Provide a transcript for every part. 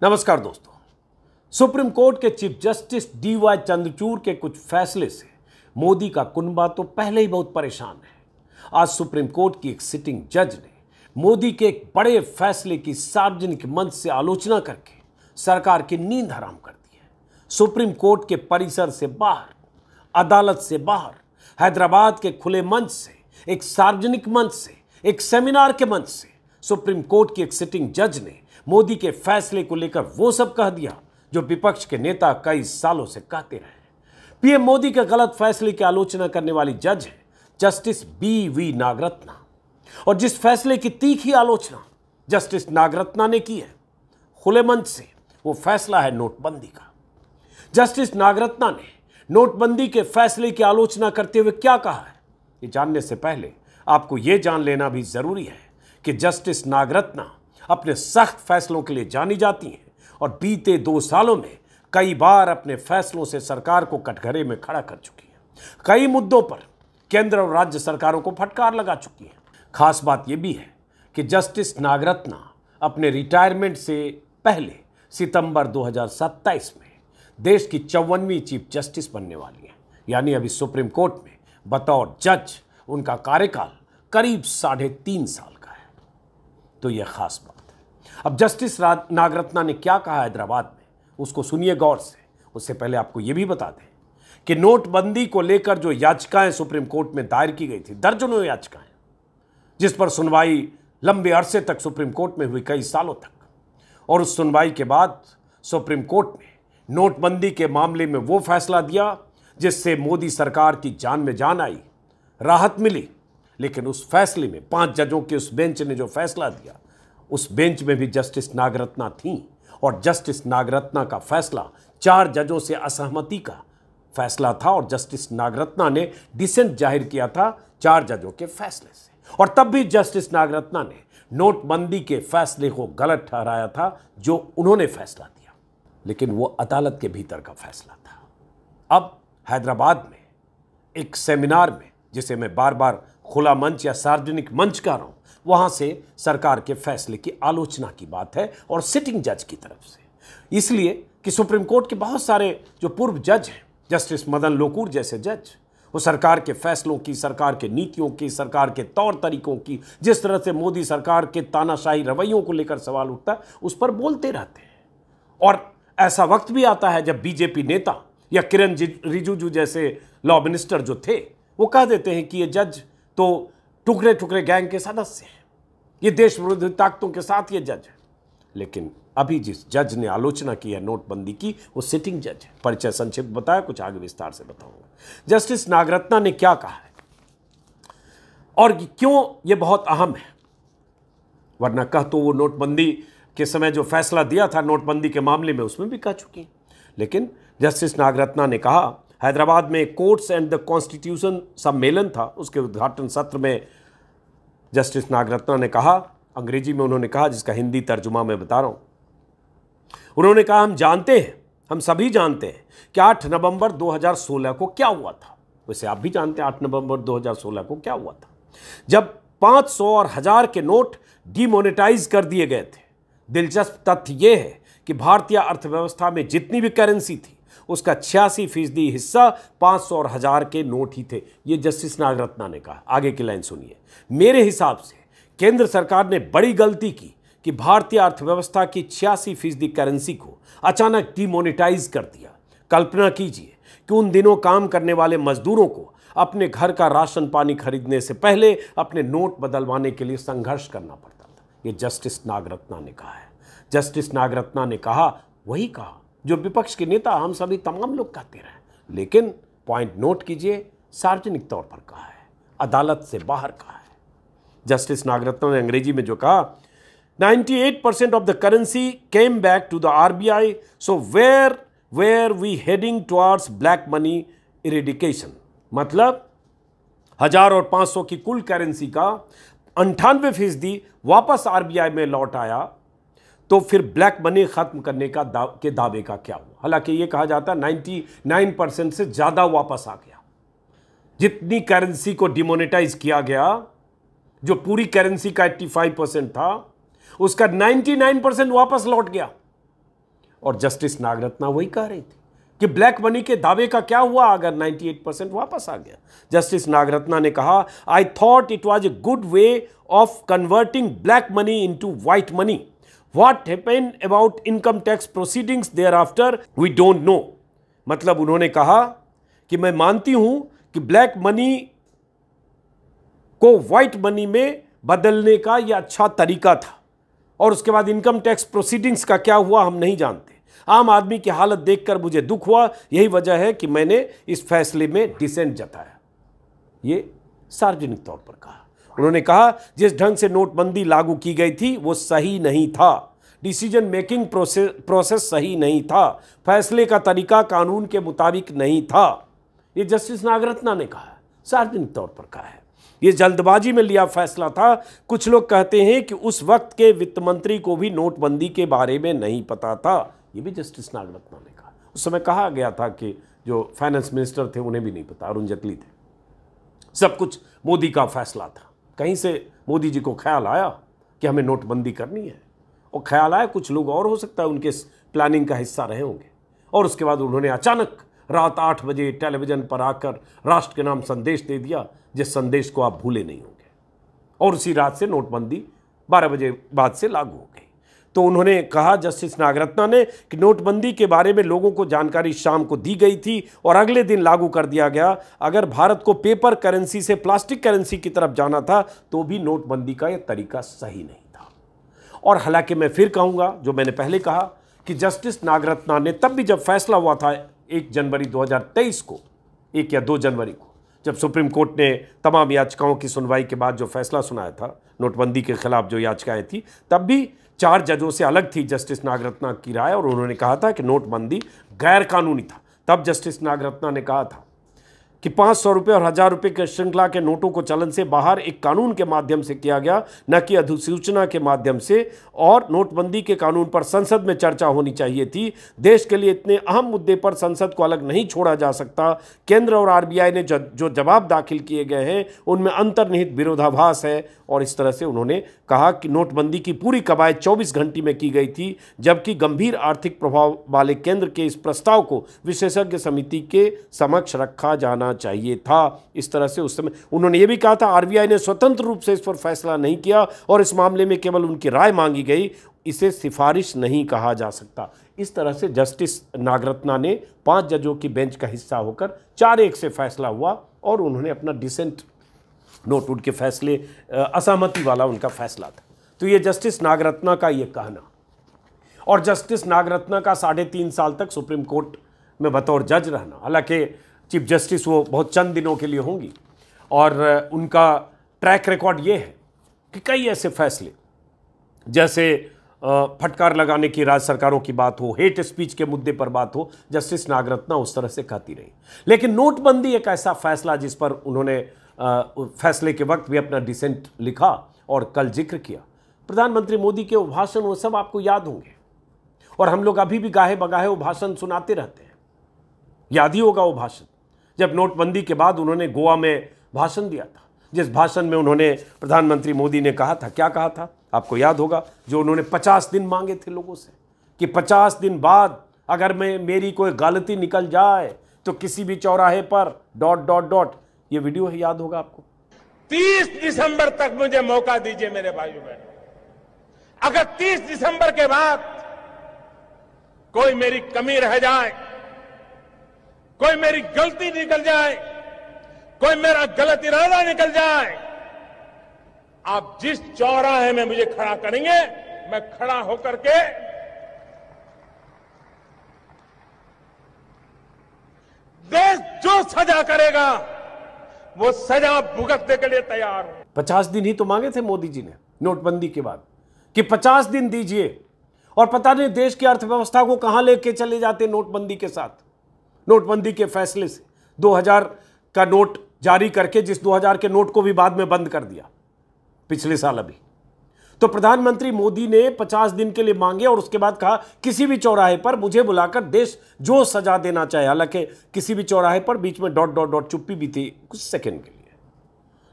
नमस्कार दोस्तों। Supreme court के चीफ जस्टिस डीवाई चंद्रचूड़ के कुछ फैसले से मोदी का कुनबा तो पहले ही बहुत परेशान है। आज सुप्रीम कोर्ट की एक सिटिंग जज ने मोदी के एक बड़े फैसले की सार्वजनिक मंच से आलोचना करके सरकार की नींद हराम कर दी है। सुप्रीम कोर्ट के परिसर से बाहर, अदालत से बाहर, हैदराबाद के खुले मंच से, एक सार्वजनिक मंच से, एक सेमिनार के मंच से सुप्रीम कोर्ट की एक सिटिंग जज ने मोदी के फैसले को लेकर वो सब कह दिया जो विपक्ष के नेता कई सालों से कहते रहे। पीएम मोदी के गलत फैसले की आलोचना करने वाली जज है जस्टिस बी नागरत्ना, और जिस फैसले की तीखी आलोचना जस्टिस नागरत्ना ने की है खुले मंच से, वो फैसला है नोटबंदी का। जस्टिस नागरत्ना ने नोटबंदी के फैसले की आलोचना करते हुए क्या कहा है, ये जानने से पहले आपको ये जान लेना भी जरूरी है कि जस्टिस नागरत्ना अपने सख्त फैसलों के लिए जानी जाती हैं और बीते 2 सालों में कई बार अपने फैसलों से सरकार को कटघरे में खड़ा कर चुकी हैं। कई मुद्दों पर केंद्र और राज्य सरकारों को फटकार लगा चुकी हैं। खास बात यह भी है कि जस्टिस नागरत्ना अपने रिटायरमेंट से पहले सितंबर 2027 में देश की 54वीं चीफ जस्टिस बनने वाली हैं। यानी अभी सुप्रीम कोर्ट में बतौर जज उनका कार्यकाल करीब 3.5 साल का है। तो यह खास बात है। अब जस्टिस नागरत्ना ने क्या कहा हैदराबाद में, उसको सुनिए गौर से। उससे पहले आपको यह भी बता दें कि नोटबंदी को लेकर जो याचिकाएं सुप्रीम कोर्ट में दायर की गई थी, दर्जनों याचिकाएं, जिस पर सुनवाई लंबे अरसे तक सुप्रीम कोर्ट में हुई, कई सालों तक, और उस सुनवाई के बाद सुप्रीम कोर्ट ने नोटबंदी के मामले में वो फैसला दिया जिससे मोदी सरकार की जान में जान आई, राहत मिली। लेकिन उस फैसले में 5 जजों के उस बेंच ने जो फैसला दिया, उस बेंच में भी जस्टिस नागरत्ना थीं, और जस्टिस नागरत्ना का फैसला 4 जजों से असहमति का फैसला था, और जस्टिस नागरत्ना ने डिसेंट जाहिर किया था 4 जजों के फैसले से। और तब भी जस्टिस नागरत्ना ने नोटबंदी के फैसले को गलत ठहराया था जो उन्होंने फैसला दिया, लेकिन वो अदालत के भीतर का फैसला था। अब हैदराबाद में एक सेमिनार में, जिसे मैं बार बार खुला मंच या सार्वजनिक मंच कह रहा हूं, वहां से सरकार के फैसले की आलोचना की बात है, और सिटिंग जज की तरफ से। इसलिए कि सुप्रीम कोर्ट के बहुत सारे जो पूर्व जज हैं, जस्टिस मदन लोकूर जैसे जज, वो सरकार के फैसलों की, सरकार के नीतियों की, सरकार के तौर तरीकों की, जिस तरह से मोदी सरकार के तानाशाही रवैयों को लेकर सवाल उठता है, उस पर बोलते रहते हैं। और ऐसा वक्त भी आता है जब बीजेपी नेता या किरण रिजिजू जैसे लॉ मिनिस्टर जो थे, वो कह देते हैं कि ये जज तो टुकड़े टुकड़े गैंग के सदस्य हैं, ये देश विरोधी ताकतों के साथ ये जज है। लेकिन अभी जिस जज ने आलोचना की है नोटबंदी की, वो सिटिंग जज है। परिचय संक्षिप्त बताया, कुछ आगे विस्तार से बताऊंगा। जस्टिस नागरत्ना ने क्या कहा है और क्यों ये बहुत अहम है, वरना कह तो वो नोटबंदी के समय जो फैसला दिया था नोटबंदी के मामले में, उसमें भी कह चुकी हैं। लेकिन जस्टिस नागरत्ना ने कहा, हैदराबाद में कोर्ट्स एंड द कॉन्स्टिट्यूशन सम्मेलन था, उसके उद्घाटन सत्र में जस्टिस नागरत्ना ने कहा, अंग्रेजी में उन्होंने कहा, जिसका हिंदी तर्जुमा मैं बता रहा हूं। उन्होंने कहा, हम जानते हैं, हम सभी जानते हैं कि 8 नवंबर 2016 को क्या हुआ था। वैसे आप भी जानते हैं 8 नवंबर 2016 को क्या हुआ था, जब 500 और 1000 के नोट डिमोनेटाइज कर दिए गए थे। दिलचस्प तथ्य यह है कि भारतीय अर्थव्यवस्था में जितनी भी करेंसी थी, उसका 86% हिस्सा 500 और 1000 के नोट ही थे। ये जस्टिस नागरत्ना ने कहा। आगे की लाइन सुनिए, मेरे हिसाब से केंद्र सरकार ने बड़ी गलती की कि भारतीय अर्थव्यवस्था की 86% करेंसी को अचानक डिमोनेटाइज कर दिया। कल्पना कीजिए कि उन दिनों काम करने वाले मजदूरों को अपने घर का राशन पानी खरीदने से पहले अपने नोट बदलवाने के लिए संघर्ष करना पड़ता था। ये जस्टिस नागरत्ना ने कहा है। जस्टिस नागरत्ना ने कहा, वही कहा जो विपक्ष के नेता, हम सभी तमाम लोग कहते रहे। लेकिन पॉइंट नोट कीजिए, सार्वजनिक तौर पर कहा है, अदालत से बाहर कहा है। जस्टिस नागरत्ना ने अंग्रेजी में जो कहा, 98% of the currency came back to the RBI, so where we heading towards black money eradication. मतलब 1000 और 500 की कुल करेंसी का 98% वापस आरबीआई में लौट आया, तो फिर ब्लैक मनी खत्म करने का दावे का क्या हुआ। हालांकि ये कहा जाता है 99% से ज्यादा वापस आ गया। जितनी करेंसी को डिमोनेटाइज किया गया, जो पूरी करेंसी का 85% था, उसका 99% वापस लौट गया। और जस्टिस नागरत्ना वही कह रही थी कि ब्लैक मनी के दावे का क्या हुआ अगर 98% वापस आ गया। जस्टिस नागरत्ना ने कहा, I thought it was a good way of converting black money into white money. What happened about income tax proceedings thereafter we don't know. मतलब उन्होंने कहा कि मैं मानती हूं कि ब्लैक मनी को व्हाइट मनी में बदलने का यह अच्छा तरीका था, और उसके बाद इनकम टैक्स प्रोसीडिंग्स का क्या हुआ हम नहीं जानते। आम आदमी की हालत देखकर मुझे दुख हुआ, यही वजह है कि मैंने इस फैसले में डिसेंट जताया। ये सार्वजनिक तौर पर कहा। उन्होंने कहा, जिस ढंग से नोटबंदी लागू की गई थी वो सही नहीं था, डिसीजन मेकिंग प्रोसेस सही नहीं था, फैसले का तरीका कानून के मुताबिक नहीं था। ये जस्टिस नागरत्ना ने कहा, सार्वजनिक तौर पर कहा है। ये जल्दबाजी में लिया फैसला था। कुछ लोग कहते हैं कि उस वक्त के वित्त मंत्री को भी नोटबंदी के बारे में नहीं पता था। ये भी जस्टिस नागरत्ना ने कहा। उस समय कहा गया था कि जो फाइनेंस मिनिस्टर थे उन्हें भी नहीं पता, अरुण जेटली थे। सब कुछ मोदी का फैसला था। कहीं से मोदी जी को ख्याल आया कि हमें नोटबंदी करनी है, और ख्याल आया कुछ लोग और हो सकता है उनके प्लानिंग का हिस्सा रहे होंगे, और उसके बाद उन्होंने अचानक रात 8 बजे टेलीविजन पर आकर राष्ट्र के नाम संदेश दे दिया, जिस संदेश को आप भूले नहीं होंगे। और उसी रात से नोटबंदी 12 बजे बाद से लागू हो गई। तो उन्होंने कहा, जस्टिस नागरत्ना ने, कि नोटबंदी के बारे में लोगों को जानकारी शाम को दी गई थी और अगले दिन लागू कर दिया गया। अगर भारत को पेपर करेंसी से प्लास्टिक करेंसी की तरफ जाना था तो भी नोटबंदी का यह तरीका सही नहीं था। और हालांकि मैं फिर कहूँगा जो मैंने पहले कहा कि जस्टिस नागरत्ना ने तब भी, जब फैसला हुआ था 1 जनवरी 2023 को, 1 या 2 जनवरी को, जब सुप्रीम कोर्ट ने तमाम याचिकाओं की सुनवाई के बाद जो फैसला सुनाया था नोटबंदी के खिलाफ जो याचिकाएं थी, तब भी 4 जजों से अलग थी जस्टिस नागरत्ना की राय, और उन्होंने कहा था कि नोटबंदी गैर कानूनी था। तब जस्टिस नागरत्ना ने कहा था कि 500 रुपये और 1000 रुपये के श्रृंखला के नोटों को चलन से बाहर एक कानून के माध्यम से किया गया, न कि अधिसूचना के माध्यम से, और नोटबंदी के कानून पर संसद में चर्चा होनी चाहिए थी। देश के लिए इतने अहम मुद्दे पर संसद को अलग नहीं छोड़ा जा सकता। केंद्र और आरबीआई ने जो जवाब दाखिल किए गए हैं उनमें अंतर्निहित विरोधाभास है। और इस तरह से उन्होंने कहा कि नोटबंदी की पूरी कवायद 24 घंटे में की गई थी, जबकि गंभीर आर्थिक प्रभाव वाले केंद्र के इस प्रस्ताव को विशेषज्ञ समिति के समक्ष रखा जाना चाहिए था। इस तरह से उस समय उन्होंने ये भी कहा था, आरबीआई ने स्वतंत्र रूप से इस पर फैसला नहीं किया और इस मामले में केवल उनकी राय मांगी गई, इसे सिफारिश नहीं कहा जा सकता। इस तरह से जस्टिस नागरत्ना ने 5 जजों की बेंच का हिस्सा होकर 4-1 से फैसला हुआ, और उन्होंने अपना डिसेंट नोट, उनके फैसले असहमति वाला उनका फैसला था। तो ये जस्टिस नागरत्ना का ये कहना, और जस्टिस नागरत्ना का 3.5 साल तक सुप्रीम कोर्ट में बतौर जज रहना। हालांकि चीफ जस्टिस वो बहुत चंद दिनों के लिए होंगी, और उनका ट्रैक रिकॉर्ड ये है कि कई ऐसे फैसले, जैसे फटकार लगाने की राज्य सरकारों की बात हो, हेट स्पीच के मुद्दे पर बात हो, जस्टिस नागरत्ना उस तरह से कहती रही। लेकिन नोटबंदी एक ऐसा फैसला जिस पर उन्होंने फैसले के वक्त भी अपना डिसेंट लिखा और कल जिक्र किया। प्रधानमंत्री मोदी के वो भाषण, वो सब आपको याद होंगे, और हम लोग अभी भी गाहे बगाहे वो भाषण सुनाते रहते हैं। याद ही होगा वो भाषण, जब नोटबंदी के बाद उन्होंने गोवा में भाषण दिया था, जिस भाषण में उन्होंने, प्रधानमंत्री मोदी ने कहा था, क्या कहा था आपको याद होगा, जो उन्होंने 50 दिन मांगे थे लोगों से, कि 50 दिन बाद अगर मेरी कोई गलती निकल जाए तो किसी भी चौराहे पर ... ये वीडियो है, याद होगा आपको। 30 दिसंबर तक मुझे मौका दीजिए मेरे भाइयों बहनों। अगर 30 दिसंबर के बाद कोई मेरी कमी रह जाए, कोई मेरी गलती निकल जाए, कोई मेरा गलत इरादा निकल जाए, आप जिस चौराहे में मुझे खड़ा करेंगे, मैं खड़ा होकर के देश जो सजा करेगा वो सजा भुगतने के लिए तैयार हूं। 50 दिन ही तो मांगे थे मोदी जी ने नोटबंदी के बाद, कि 50 दिन दीजिए, और पता नहीं देश की अर्थव्यवस्था को कहां लेके चले जाते नोटबंदी के साथ। नोटबंदी के फैसले से 2000 का नोट जारी करके, जिस 2000 के नोट को भी बाद में बंद कर दिया पिछले साल अभी, तो प्रधानमंत्री मोदी ने 50 दिन के लिए मांगे, और उसके बाद कहा किसी भी चौराहे पर मुझे बुलाकर देश जो सजा देना चाहे। हालांकि किसी भी चौराहे पर बीच में ... चुप्पी भी थी कुछ सेकंड के लिए,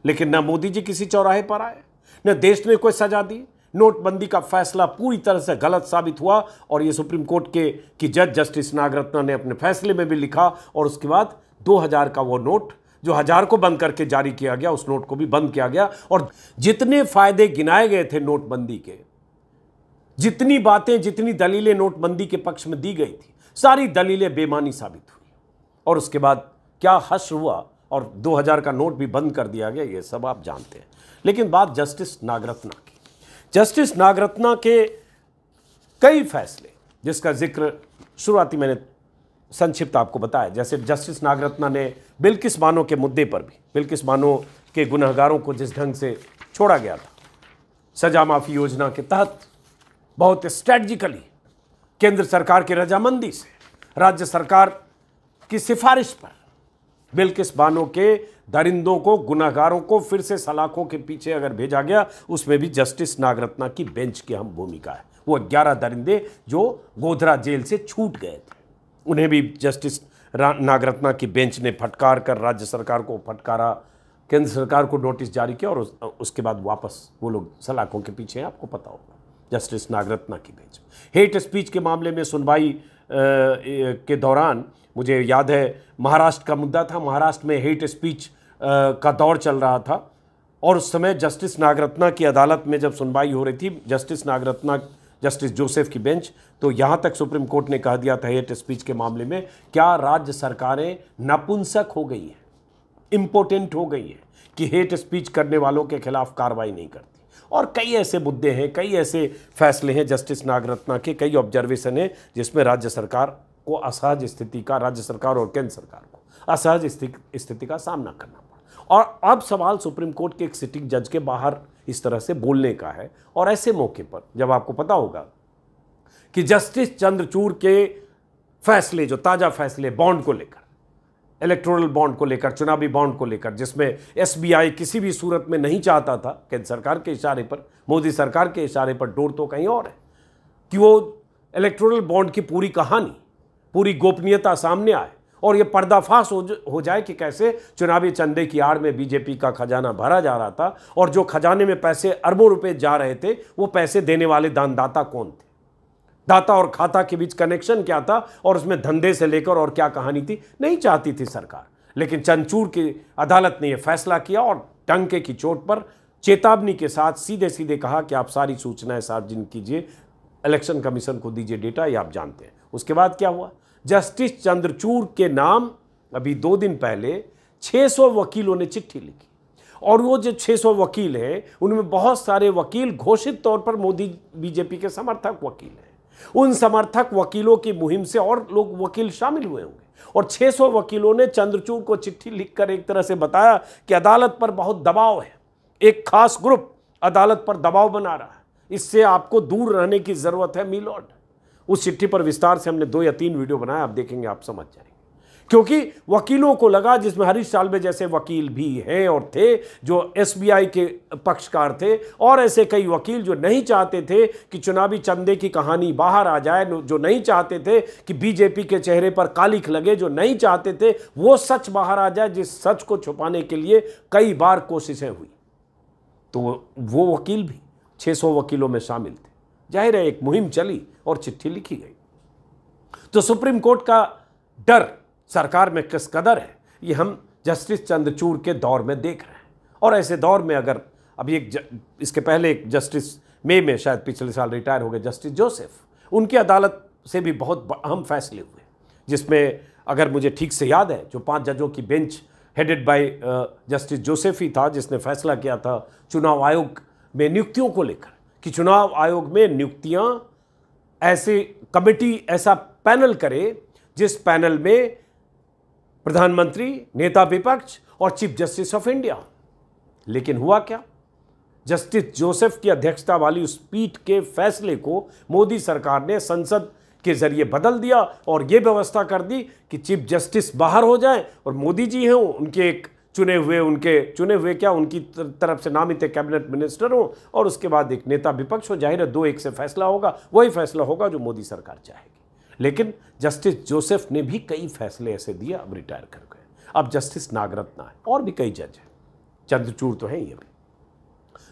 लेकिन ना मोदी जी किसी चौराहे पर आए, न देश ने कोई सजा दी, नोटबंदी का फैसला पूरी तरह से गलत साबित हुआ और ये सुप्रीम कोर्ट की जज जस्टिस नागरत्ना ने अपने फैसले में भी लिखा और उसके बाद 2000 का वो नोट जो 1000 को बंद करके जारी किया गया, उस नोट को भी बंद किया गया। और जितने फायदे गिनाए गए थे नोटबंदी के, जितनी बातें, जितनी दलीलें नोटबंदी के पक्ष में दी गई थी, सारी दलीलें बेमानी साबित हुई और उसके बाद क्या हश्र हुआ और 2000 का नोट भी बंद कर दिया गया, ये सब आप जानते हैं। लेकिन बात जस्टिस नागरत्ना की। जस्टिस नागरत्ना के कई फैसले, जिसका जिक्र शुरुआती मैंने संक्षिप्त आपको बताया, जैसे जस्टिस नागरत्ना ने बिल्किस बानो के मुद्दे पर भी, बिल्किस बानो के गुनहगारों को जिस ढंग से छोड़ा गया था सजा माफी योजना के तहत, बहुत स्ट्रेटजिकली केंद्र सरकार की रजामंदी से राज्य सरकार की सिफारिश पर बिल्किस बानो के दरिंदों को, गुनहगारों को फिर से सलाखों के पीछे अगर भेजा गया, उसमें भी जस्टिस नागरत्ना की बेंच की अहम भूमिका है। वो 11 दरिंदे जो गोधरा जेल से छूट गए थे, उन्हें भी जस्टिस नागरत्ना की बेंच ने फटकार कर राज्य सरकार को फटकारा, केंद्र सरकार को नोटिस जारी किया और उसके बाद वापस वो लोग सलाखों के पीछे हैं, आपको पता होगा। जस्टिस नागरत्ना की बेंच हेट स्पीच के मामले में सुनवाई के दौरान, मुझे याद है महाराष्ट्र का मुद्दा था, महाराष्ट्र में हेट स्पीच का दौर चल रहा था और उस समय जस्टिस नागरत्ना की अदालत में जब सुनवाई हो रही थी, जस्टिस नागरत्ना, जस्टिस जोसेफ की बेंच, तो यहाँ तक सुप्रीम कोर्ट ने कह दिया था हेट स्पीच के मामले में, क्या राज्य सरकारें नपुंसक हो गई हैं, इम्पोर्टेंट हो गई हैं कि हेट स्पीच करने वालों के खिलाफ कार्रवाई नहीं करती। और कई ऐसे मुद्दे हैं, कई ऐसे फैसले हैं जस्टिस नागरत्ना के, कई ऑब्जर्वेशन है जिसमें राज्य सरकार को असहज स्थिति का, राज्य सरकार और केंद्र सरकार को असहज स्थिति का सामना करना पड़ा। और अब सवाल सुप्रीम कोर्ट के एक सिटिंग जज के बाहर इस तरह से बोलने का है और ऐसे मौके पर जब आपको पता होगा कि जस्टिस चंद्रचूड़ के फैसले, जो ताजा फैसले बॉन्ड को लेकर, इलेक्टोरल बॉन्ड को लेकर, चुनावी बॉन्ड को लेकर, जिसमें एसबीआई किसी भी सूरत में नहीं चाहता था, केंद्र सरकार के इशारे पर, मोदी सरकार के इशारे पर, डोर तो कहीं और है, कि वो इलेक्टोरल बॉन्ड की पूरी कहानी, पूरी गोपनीयता सामने आए और ये पर्दाफाश हो जाए कि कैसे चुनावी चंदे की आड़ में बीजेपी का खजाना भरा जा रहा था और जो खजाने में पैसे, अरबों रुपए जा रहे थे, वो पैसे देने वाले दानदाता कौन थे, दाता और खाता के बीच कनेक्शन क्या था और उसमें धंधे से लेकर और क्या कहानी थी, नहीं चाहती थी सरकार। लेकिन चंद्रचूड़ की अदालत ने यह फैसला किया और टंके की चोट पर चेतावनी के साथ सीधे सीधे कहा कि आप सारी सूचनाएं सार्वजनिक कीजिए, इलेक्शन कमीशन को दीजिए डेटा, ये आप जानते हैं। उसके बाद क्या हुआ, जस्टिस चंद्रचूड़ के नाम अभी 2 दिन पहले 600 वकीलों ने चिट्ठी लिखी और वो जो 600 वकील हैं उनमें बहुत सारे वकील घोषित तौर पर मोदी बीजेपी के समर्थक वकील हैं। उन समर्थक वकीलों की मुहिम से और लोग वकील शामिल हुए होंगे और 600 वकीलों ने चंद्रचूड़ को चिट्ठी लिखकर एक तरह से बताया कि अदालत पर बहुत दबाव है, एक खास ग्रुप अदालत पर दबाव बना रहा है, इससे आपको दूर रहने की जरूरत है मीलॉर्ड। उस चिट्ठी पर विस्तार से हमने 2 या 3 वीडियो बनाया, आप देखेंगे, आप समझ जाएंगे। क्योंकि वकीलों को लगा, जिसमें हरीश साल्वे जैसे वकील भी हैं और थे जो एसबीआई के पक्षकार थे, और ऐसे कई वकील जो नहीं चाहते थे कि चुनावी चंदे की कहानी बाहर आ जाए, जो नहीं चाहते थे कि बीजेपी के चेहरे पर कालिख लगे, जो नहीं चाहते थे वो सच बाहर आ जाए, जिस सच को छुपाने के लिए कई बार कोशिशें हुई। तो वो वकील भी 600 वकीलों में शामिल थे। जाहिर है एक मुहिम चली और चिट्ठी लिखी गई। तो सुप्रीम कोर्ट का डर सरकार में किस कदर है, ये हम जस्टिस चंद्रचूड़ के दौर में देख रहे हैं। और ऐसे दौर में अगर अभी इसके पहले एक जस्टिस मई में शायद पिछले साल रिटायर हो गए जस्टिस जोसेफ, उनकी अदालत से भी बहुत अहम फैसले हुए, जिसमें अगर मुझे ठीक से याद है जो 5 जजों की bench headed by justice Joseph ही था जिसने फैसला किया था चुनाव आयोग में नियुक्तियों को लेकर कि चुनाव आयोग में नियुक्तियां ऐसे कमेटी, ऐसा पैनल करे जिस पैनल में प्रधानमंत्री, नेता विपक्ष और चीफ जस्टिस ऑफ इंडिया। लेकिन हुआ क्या, जस्टिस जोसेफ की अध्यक्षता वाली उस पीठ के फैसले को मोदी सरकार ने संसद के जरिए बदल दिया और यह व्यवस्था कर दी कि चीफ जस्टिस बाहर हो जाए और मोदी जी हों, उनके एक चुने हुए क्या, उनकी तरफ से नामित कैबिनेट मिनिस्टर हो और उसके बाद एक नेता विपक्ष हो। जाहिर है 2-1 से फैसला होगा, वही फैसला होगा जो मोदी सरकार चाहेगी। लेकिन जस्टिस जोसेफ ने भी कई फैसले ऐसे दिए, अब रिटायर कर गए। अब जस्टिस नागरत्ना है और भी कई जज हैं, चंद्रचूड़ तो है ही अभी।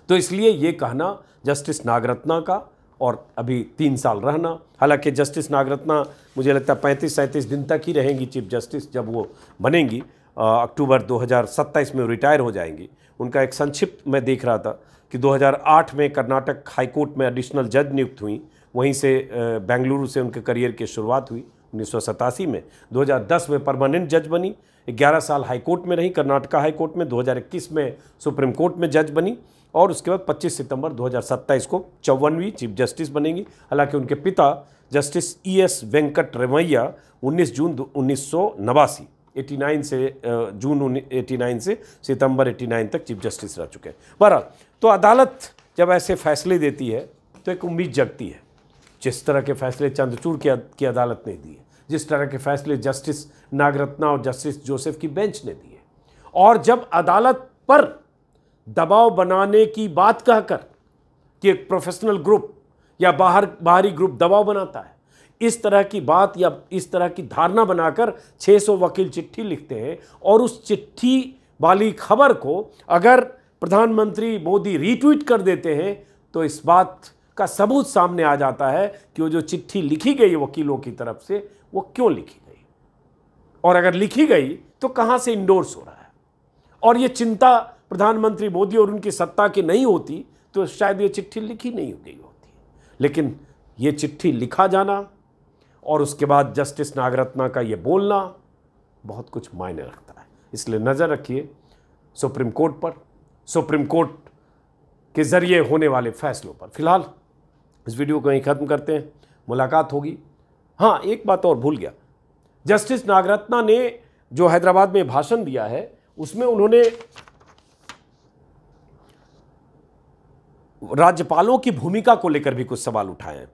तो इसलिए ये कहना जस्टिस नागरत्ना का, और अभी 3 साल रहना, हालांकि जस्टिस नागरत्ना मुझे लगता है 35-37 दिन तक ही रहेंगी चीफ जस्टिस, जब वो बनेंगी अक्टूबर 2027 में रिटायर हो जाएंगी। उनका एक संक्षिप्त मैं देख रहा था कि 2008 में कर्नाटक हाईकोर्ट में एडिशनल जज नियुक्त हुई, वहीं से बेंगलुरु से उनके करियर की शुरुआत हुई 1987 में। 2010 में परमानेंट जज बनी, 11 साल हाईकोर्ट में रही, कर्नाटका हाईकोर्ट में। 2021 में सुप्रीम कोर्ट में जज बनी और उसके बाद 25 सितंबर 2027 को 54वीं चीफ जस्टिस बनेंगी। हालांकि उनके पिता जस्टिस ES वेंकट रमैया 19 जून 1989 89 से जून 89 से सितंबर 89 तक चीफ जस्टिस रह चुके हैं। बहरहाल, तो अदालत जब ऐसे फैसले देती है तो एक उम्मीद जगती है। जिस तरह के फैसले चंद्रचूड़ की अदालत ने दिए, जिस तरह के फैसले जस्टिस नागरत्ना और जस्टिस जोसेफ की बेंच ने दिए, और जब अदालत पर दबाव बनाने की बात कहकर कि एक प्रोफेशनल ग्रुप या बाहरी ग्रुप दबाव बनाता है, इस तरह की बात या इस तरह की धारणा बनाकर 600 वकील चिट्ठी लिखते हैं, और उस चिट्ठी वाली खबर को अगर प्रधानमंत्री मोदी रीट्वीट कर देते हैं तो इस बात का सबूत सामने आ जाता है कि वो जो चिट्ठी लिखी गई वकीलों की तरफ से वो क्यों लिखी गई, और अगर लिखी गई तो कहां से इंडोर्स हो रहा है। और ये चिंता प्रधानमंत्री मोदी और उनकी सत्ता की नहीं होती तो शायद ये चिट्ठी लिखी नहीं गई होती। लेकिन ये चिट्ठी लिखा जाना और उसके बाद जस्टिस नागरत्ना का ये बोलना बहुत कुछ मायने रखता है। इसलिए नज़र रखिए सुप्रीम कोर्ट पर, सुप्रीम कोर्ट के ज़रिए होने वाले फैसलों पर। फिलहाल इस वीडियो को यहीं ख़त्म करते हैं, मुलाकात होगी। हाँ, एक बात और भूल गया, जस्टिस नागरत्ना ने जो हैदराबाद में भाषण दिया है उसमें उन्होंने राज्यपालों की भूमिका को लेकर भी कुछ सवाल उठाए हैं,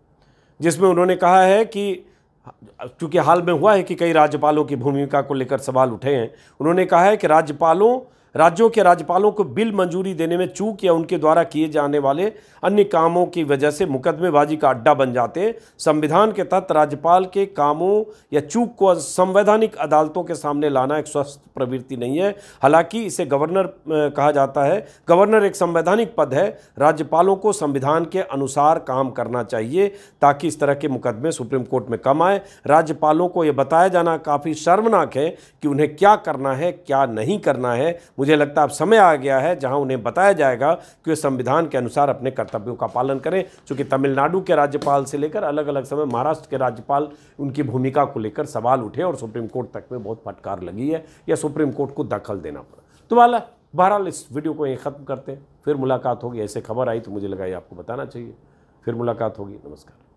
जिसमें उन्होंने कहा है कि चूंकि हाल में हुआ है कि कई राज्यपालों की भूमिका को लेकर सवाल उठे हैं, उन्होंने कहा है कि राज्यों के राज्यपालों को बिल मंजूरी देने में चूक या उनके द्वारा किए जाने वाले अन्य कामों की वजह से मुकदमेबाजी का अड्डा बन जाते हैं। संविधान के तहत राज्यपाल के कामों या चूक को संवैधानिक अदालतों के सामने लाना एक स्वस्थ प्रवृत्ति नहीं है। हालांकि इसे गवर्नर कहा जाता है। गवर्नर एक संवैधानिक पद है। राज्यपालों को संविधान के अनुसार काम करना चाहिए ताकि इस तरह के मुकदमे सुप्रीम कोर्ट में कम आए। राज्यपालों को यह बताया जाना काफ़ी शर्मनाक है कि उन्हें क्या करना है क्या नहीं करना है। मुझे लगता है अब समय आ गया है जहां उन्हें बताया जाएगा कि वे संविधान के अनुसार अपने कर्तव्यों का पालन करें। चूंकि तमिलनाडु के राज्यपाल से लेकर अलग अलग समय महाराष्ट्र के राज्यपाल, उनकी भूमिका को लेकर सवाल उठे और सुप्रीम कोर्ट तक में बहुत फटकार लगी है या सुप्रीम कोर्ट को दखल देना पड़ा। तो बहरहाल इस वीडियो को यहीं ख़त्म करते हैं, फिर मुलाकात होगी। ऐसे खबर आई तो मुझे लगा ये आपको बताना चाहिए। फिर मुलाकात होगी। नमस्कार।